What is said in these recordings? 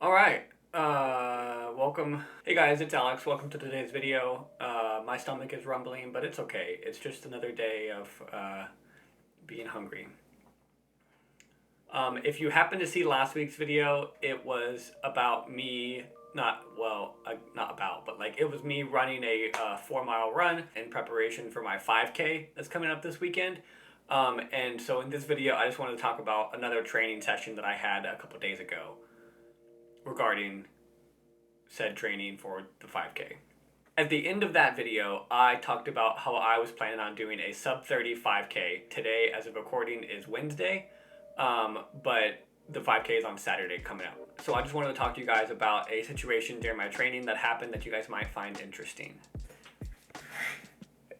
All right. Welcome. Hey guys, it's Alex. Welcome to today's video. My stomach is rumbling, but it's okay. It's just another day of being hungry. If you happen to see last week's video, it was about me, not about, but like it was me running a 4 mile run in preparation for my 5K that's coming up this weekend. And so in this video, I just wanted to talk about another training session that I had a couple days ago regarding said training for the 5K. At the end of that video, I talked about how I was planning on doing a sub 30 5K. Today, as of recording, is Wednesday, but the 5K is on Saturday coming up. So I just wanted to talk to you guys about a situation during my training that happened that you guys might find interesting.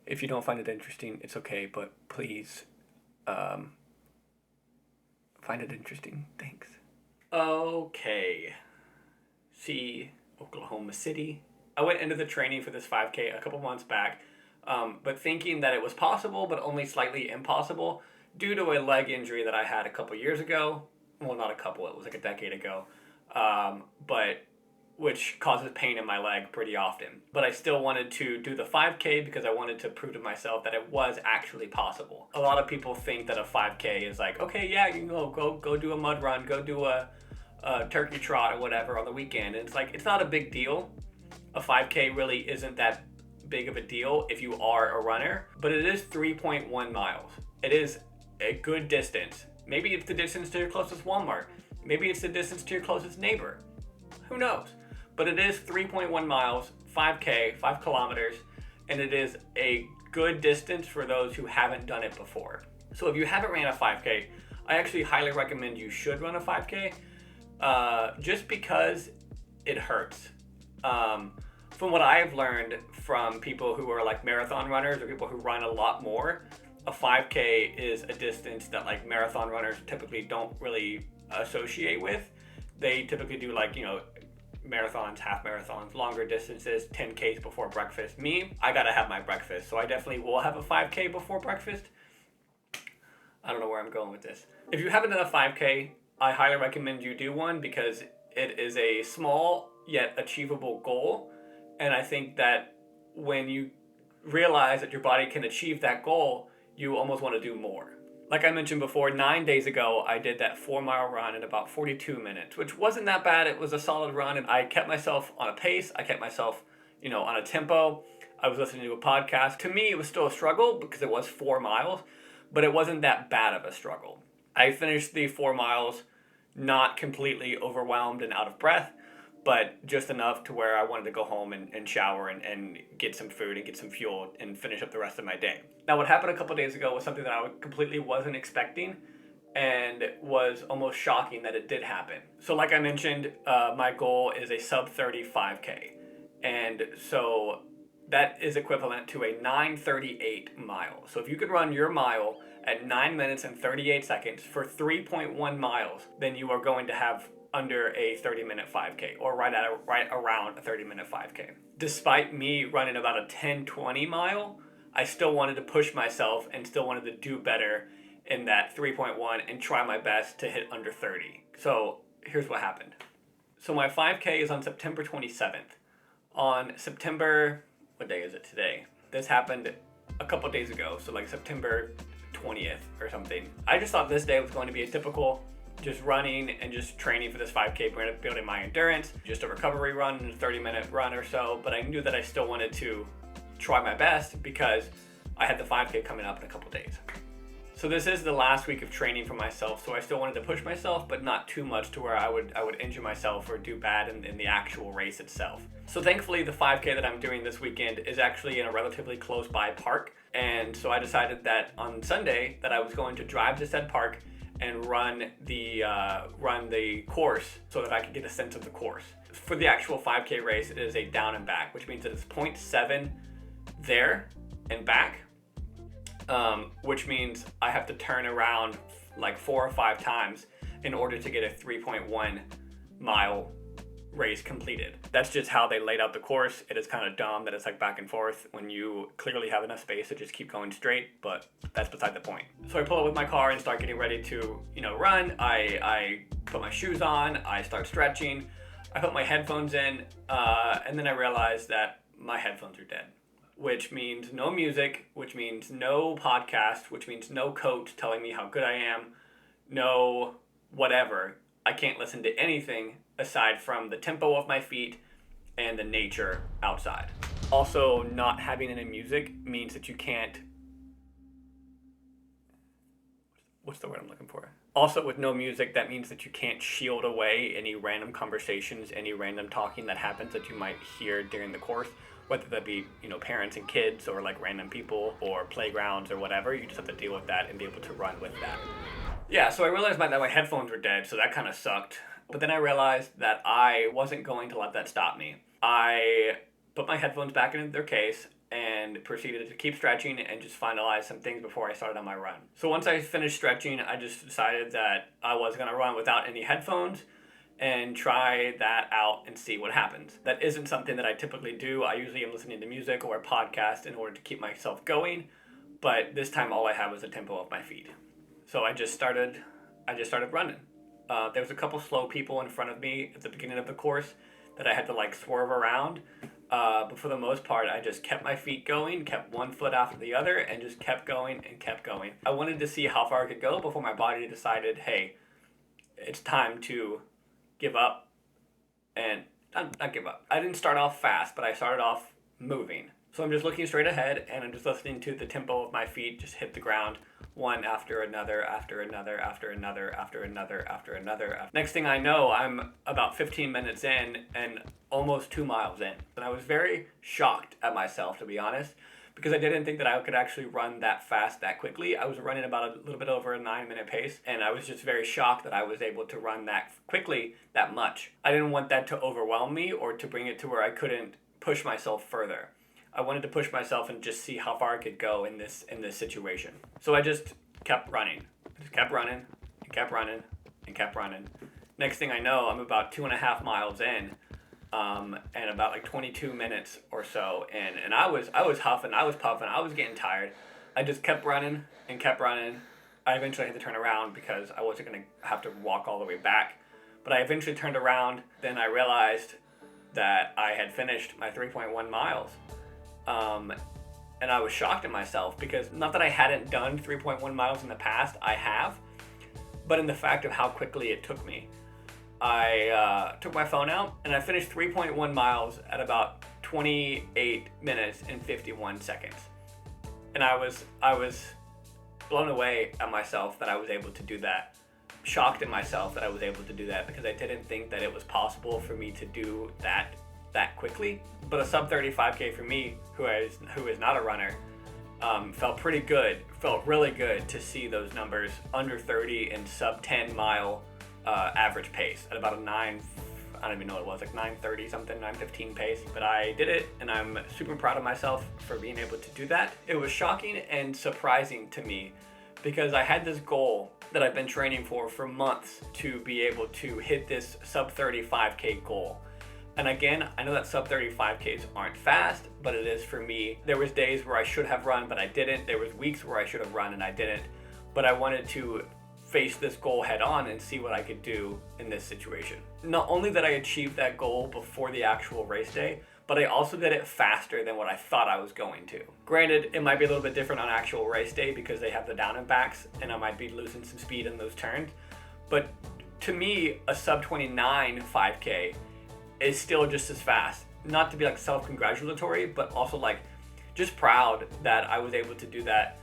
If you don't find it interesting, it's okay, but please find it interesting. Thanks. Okay. See Oklahoma City. I went into the training for this 5K a couple months back, but thinking that it was possible, but only slightly impossible due to a leg injury that I had a couple years ago. Well, not a couple, it was like a decade ago, but which causes pain in my leg pretty often. But I still wanted to do the 5K because I wanted to prove to myself that it was actually possible. A lot of people think that a 5K is like, okay, yeah, you can go do a mud run, go do a turkey trot or whatever on the weekend. And it's like, it's not a big deal. A 5K really isn't that big of a deal if you are a runner, but it is 3.1 miles. It is a good distance. Maybe it's the distance to your closest Walmart. Maybe it's the distance to your closest neighbor. Who knows? But it is 3.1 miles, 5K, 5 kilometers, and it is a good distance for those who haven't done it before. So if you haven't ran a 5K, I actually highly recommend you should run a 5K. Just because it hurts. From what I've learned from people who are like marathon runners or people who run a lot more, a 5K is a distance that like marathon runners typically don't really associate with. They typically do like, marathons, half marathons, longer distances, 10Ks before breakfast. Me, I gotta have my breakfast, so I definitely will have a 5K before breakfast. I don't know where I'm going with this. If you haven't done a 5K, I highly recommend you do one because it is a small yet achievable goal. And I think that when you realize that your body can achieve that goal, you almost want to do more. Like I mentioned before, 9 days ago, I did that 4 mile run in about 42 minutes, which wasn't that bad. It was a solid run, and I kept myself on a pace. I kept myself, on a tempo. I was listening to a podcast. To me, it was still a struggle because it was 4 miles, but it wasn't that bad of a struggle. I finished the 4 miles not completely overwhelmed and out of breath, but just enough to where I wanted to go home and shower and get some food and get some fuel and finish up the rest of my day. Now, what happened a couple days ago was something that I completely wasn't expecting and was almost shocking that it did happen. So like I mentioned, my goal is a sub 30 5K. And so that is equivalent to a 9:38 mile. So if you could run your mile at 9 minutes and 38 seconds for 3.1 miles, then you are going to have under a 30-minute 5K or right around a 30-minute 5K. Despite me running about a 10-20 mile, I still wanted to push myself and still wanted to do better in that 3.1 and try my best to hit under 30. So here's what happened. So my 5K is on September 27th. On September, what day is it today? This happened a couple days ago, so like September 20th or something. I just thought this day was going to be a typical just running and just training for this 5K, building my endurance, just a recovery run, a 30-minute run or so, but I knew that I still wanted to try my best because I had the 5K coming up in a couple days. So this is the last week of training for myself, so I still wanted to push myself, but not too much to where I would injure myself or do bad in the actual race itself. So thankfully, the 5K that I'm doing this weekend is actually in a relatively close by park, and so I decided that on Sunday that I was going to drive to said park and run the course so that I could get a sense of the course. For the actual 5K race, it is a down and back, which means that it's 0.7 there and back, which means I have to turn around like 4 or 5 times in order to get a 3.1 mile race completed. That's just how they laid out the course. It is kind of dumb that it's like back and forth when you clearly have enough space to just keep going straight, but that's beside the point. So I pull up with my car and start getting ready to, run. I put my shoes on, I start stretching. I put my headphones in, and then I realized that my headphones are dead, which means no music, which means no podcast, which means no coach telling me how good I am, no whatever. I can't listen to anything aside from the tempo of my feet and the nature outside. Also, not having any music means that you can't. What's the word I'm looking for? Also, with no music, that means that you can't shield away any random conversations, any random talking that happens that you might hear during the course, whether that be, parents and kids or like random people or playgrounds or whatever. You just have to deal with that and be able to run with that. Yeah, so I realized that my headphones were dead, so that kind of sucked. But then I realized that I wasn't going to let that stop me. I put my headphones back into their case and proceeded to keep stretching and just finalize some things before I started on my run. So once I finished stretching, I just decided that I was going to run without any headphones and try that out and see what happens. That isn't something that I typically do. I usually am listening to music or a podcast in order to keep myself going, but this time all I had was the tempo of my feet. So I just started running. There was a couple slow people in front of me at the beginning of the course that I had to like swerve around. But for the most part, I just kept my feet going, kept one foot after the other, and just kept going and kept going. I wanted to see how far I could go before my body decided, hey, it's time to give up. And not give up. I didn't start off fast, but I started off moving. So I'm just looking straight ahead, and I'm just listening to the tempo of my feet just hit the ground, one after another, after another, after another, after another, after another. Next thing I know, I'm about 15 minutes in and almost 2 miles in. And I was very shocked at myself, to be honest, because I didn't think that I could actually run that fast that quickly. I was running about a little bit over a 9-minute pace, and I was just very shocked that I was able to run that quickly, that much. I didn't want that to overwhelm me or to bring it to where I couldn't push myself further. I wanted to push myself and just see how far I could go in this situation. So I just kept running. I just kept running and kept running and kept running. Next thing I know, I'm about 2.5 miles in, and about like 22 minutes or so in, and I was huffing, I was puffing, I was getting tired. I just kept running and kept running. I eventually had to turn around because I wasn't gonna have to walk all the way back. But I eventually turned around. Then I realized that I had finished my 3.1 miles. And I was shocked at myself because not that I hadn't done 3.1 miles in the past, I have, but in the fact of how quickly it took me. I took my phone out and I finished 3.1 miles at about 28 minutes and 51 seconds. And I was blown away at myself that I was able to do that. Shocked at myself that I was able to do that because I didn't think that it was possible for me to do that quickly. But a sub 35K for me, who is not a runner, felt pretty good. Felt really good to see those numbers under 30 and sub 10 mile average pace at about a 9. I don't even know what it was, like 9:30 something, 9:15 pace. But I did it, and I'm super proud of myself for being able to do that. It was shocking and surprising to me because I had this goal that I've been training for months to be able to hit this sub 35K goal. And again, I know that sub 35Ks aren't fast, but it is for me. There was days where I should have run, but I didn't. There was weeks where I should have run and I didn't. But I wanted to face this goal head on and see what I could do in this situation. Not only that I achieved that goal before the actual race day, but I also did it faster than what I thought I was going to. Granted, it might be a little bit different on actual race day because they have the down and backs and I might be losing some speed in those turns. But to me, a sub 29 5K is still just as fast. Not to be like self-congratulatory, but also like just proud that I was able to do that.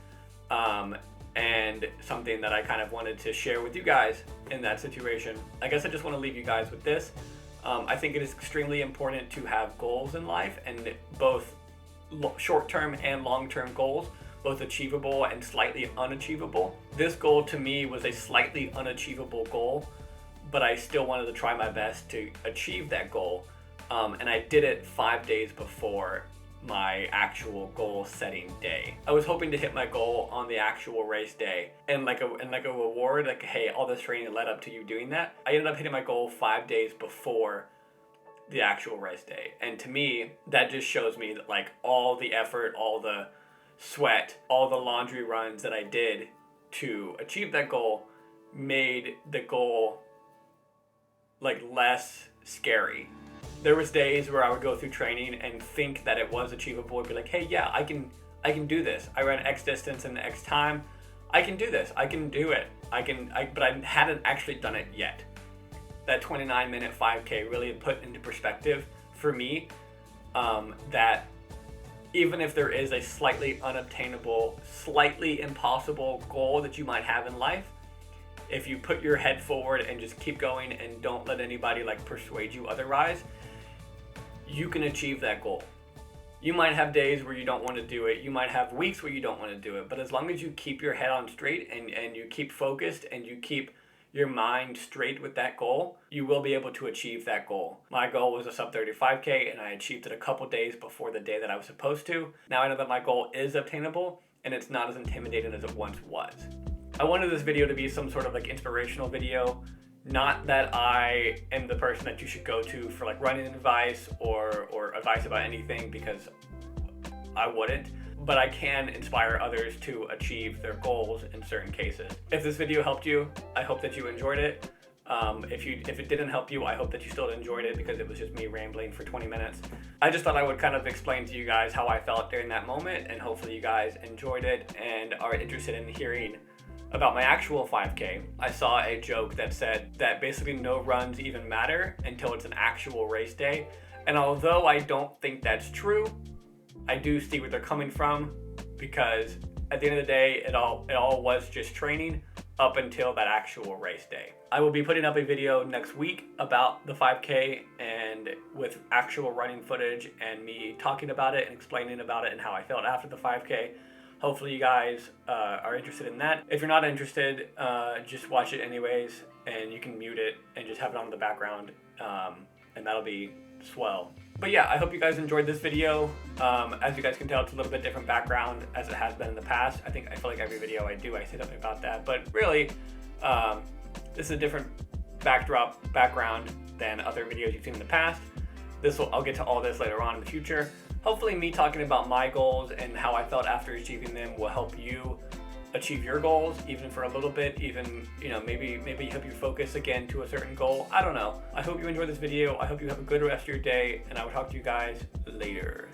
And something that I kind of wanted to share with you guys in that situation. I guess I just want to leave you guys with this. I think it is extremely important to have goals in life, and both short-term and long-term goals, both achievable and slightly unachievable. This goal to me was a slightly unachievable goal, but I still wanted to try my best to achieve that goal. And I did it 5 days before my actual goal setting day. I was hoping to hit my goal on the actual race day, and like a reward, like, hey, all this training led up to you doing that. I ended up hitting my goal 5 days before the actual race day. And to me, that just shows me that like all the effort, all the sweat, all the laundry runs that I did to achieve that goal made the goal like less scary. There was days where I would go through training and think that it was achievable. I'd be like, hey, yeah, I can do this. I ran X distance in X time. I can do this. I can do it. But I hadn't actually done it yet. That 29-minute 5K really put into perspective for me that even if there is a slightly unobtainable, slightly impossible goal that you might have in life, if you put your head forward and just keep going and don't let anybody like persuade you otherwise, you can achieve that goal. You might have days where you don't want to do it. You might have weeks where you don't want to do it. But as long as you keep your head on straight and you keep focused and you keep your mind straight with that goal, you will be able to achieve that goal. My goal was a sub 35K and I achieved it a couple days before the day that I was supposed to. Now I know that my goal is obtainable and it's not as intimidating as it once was. I wanted this video to be some sort of like inspirational video. Not that I am the person that you should go to for like running advice or advice about anything, because I wouldn't, but I can inspire others to achieve their goals in certain cases. If this video helped you, I hope that you enjoyed it. If it didn't help you, I hope that you still enjoyed it, because it was just me rambling for 20 minutes. I just thought I would kind of explain to you guys how I felt during that moment, and hopefully you guys enjoyed it and are interested in hearing about my actual 5K. I saw a joke that said that basically no runs even matter until it's an actual race day. And although I don't think that's true, I do see where they're coming from, because at the end of the day, it all was just training up until that actual race day. I will be putting up a video next week about the 5K and with actual running footage and me talking about it and explaining about it and how I felt after the 5K. Hopefully you guys are interested in that. If you're not interested, just watch it anyways, and you can mute it and just have it on in the background, and that'll be swell. But yeah, I hope you guys enjoyed this video. As you guys can tell, it's a little bit different background as it has been in the past. I feel like every video I do, I say something about that. But really, this is a different background than other videos you've seen in the past. I'll get to all this later on in the future. Hopefully me talking about my goals and how I felt after achieving them will help you achieve your goals, even for a little bit, even, maybe help you focus again to a certain goal. I don't know. I hope you enjoyed this video. I hope you have a good rest of your day, and I will talk to you guys later.